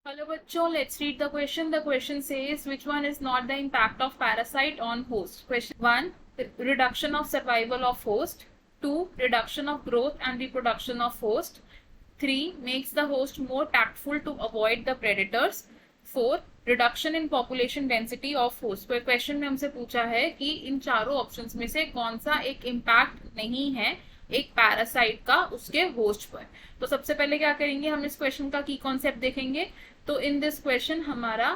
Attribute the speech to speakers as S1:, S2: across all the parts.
S1: Hello बच्चों, let's read the question. The question says which one is not the impact of parasite on host. Question 1, reduction of survival of host. 2, reduction of growth and reproduction of host. 3, makes the host more tactful to avoid the predators. 4, reduction in population density of host. तो question में हमसे पूछा है कि इन चारों options में से कौन सा एक इम्पैक्ट नहीं है एक पैरासाइट का उसके होस्ट पर। तो सबसे पहले क्या करेंगे, हम इस क्वेश्चन का की कॉन्सेप्ट देखेंगे। तो इन दिस क्वेश्चन हमारा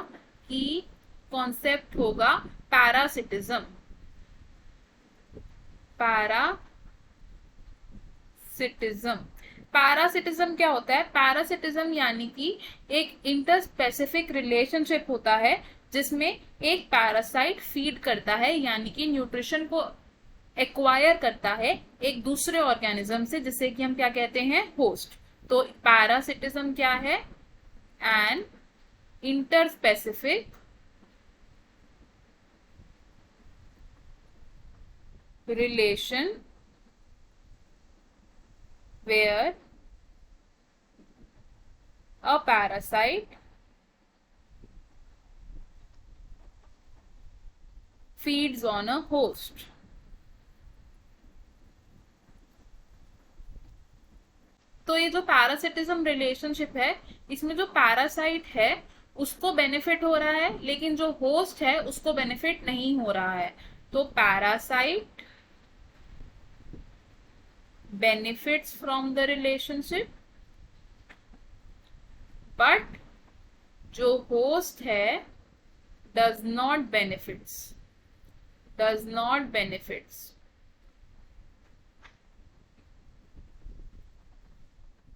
S1: की कॉन्सेप्ट होगा पैरासिटिज्म। पैरासिटिज्म पैरासिटिज्म क्या होता है? पैरासिटिज्म यानी कि एक इंटर स्पेसिफिक रिलेशनशिप होता है जिसमें एक पैरासाइट फीड करता है यानी कि न्यूट्रिशन को एक्वायर करता है एक दूसरे ऑर्गेनिज्म से, जिसे कि हम क्या कहते हैं? होस्ट। तो पैरासिटिज्म क्या है? An inter specific relation where a parasite feeds on a host. तो ये जो पैरासिटिज्म रिलेशनशिप है, इसमें जो पैरासाइट है उसको बेनिफिट हो रहा है, लेकिन जो होस्ट है उसको बेनिफिट नहीं हो रहा है। तो parasite benefits from the relationship, but जो host है does not benefits।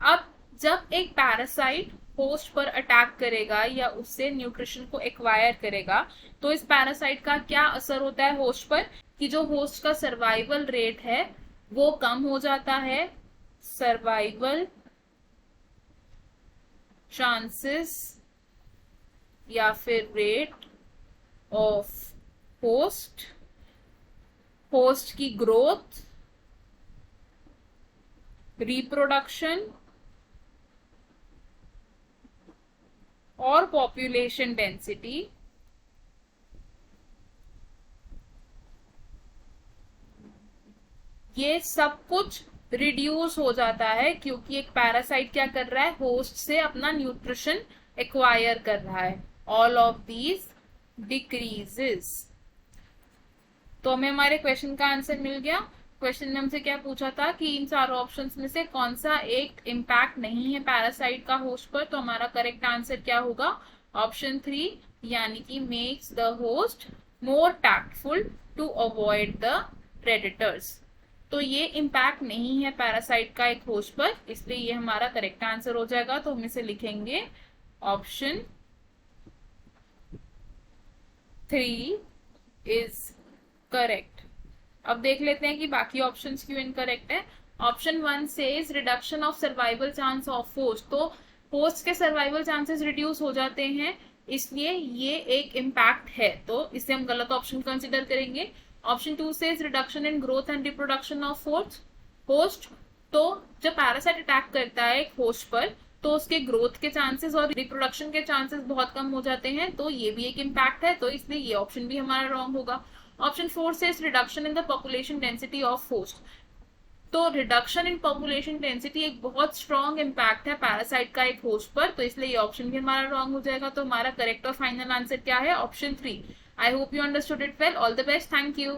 S1: अब जब एक पैरासाइट होस्ट पर अटैक करेगा या उससे न्यूट्रिशन को एक्वायर करेगा, तो इस पैरासाइट का क्या असर होता है होस्ट पर कि जो होस्ट का सर्वाइवल रेट है वो कम हो जाता है। सर्वाइवल चांसेस या फिर रेट ऑफ होस्ट की ग्रोथ, रिप्रोडक्शन और पॉपुलेशन डेंसिटी ये सब कुछ रिड्यूस हो जाता है, क्योंकि एक पैरासाइट क्या कर रहा है? होस्ट से अपना न्यूट्रिशन एक्वायर कर रहा है। All of these decreases. तो हमें हमारे क्वेश्चन का आंसर मिल गया। क्वेश्चन में हमसे क्या पूछा था कि इन चारों ऑप्शंस में से कौन सा एक इम्पैक्ट नहीं है पैरासाइट का होस्ट पर। तो हमारा करेक्ट आंसर क्या होगा? ऑप्शन 3, यानी कि makes the host more tactful to avoid the predators. तो ये इम्पैक्ट नहीं है पैरासाइट का एक होस्ट पर, इसलिए ये हमारा करेक्ट आंसर हो जाएगा। तो हम इसे लिखेंगे ऑप्शन 3 इज करेक्ट। अब देख लेते हैं कि बाकी ऑप्शंस क्यों इनकरेक्ट है। Option 1 says reduction of survival chance of host. तो होस्ट के सर्वाइवल चांसेस रिड्यूस हो जाते हैं, इसलिए ये एक इम्पैक्ट है। तो इसे हम गलत ऑप्शन कंसिडर करेंगे। Option 2 says reduction in growth and reproduction of host. तो जब पैरासाइट अटैक करता है एक होस्ट पर, तो उसके ग्रोथ के चांसेस और रिप्रोडक्शन के चांसेस बहुत कम हो जाते हैं, तो ये भी एक इम्पैक्ट है। तो इसलिए ये ऑप्शन भी हमारा रॉन्ग होगा। Option 4 says reduction in the population density of host. तो रिडक्शन इन पॉपुलेशन डेंसिटी एक बहुत स्ट्रॉन्ग इम्पैक्ट है पैरासाइट का एक होस्ट पर, तो इसलिए ये ऑप्शन भी हमारा रॉन्ग हो जाएगा। तो हमारा करेक्ट और फाइनल आंसर क्या है? Option 3। I hope you understood it well. All the best. Thank you.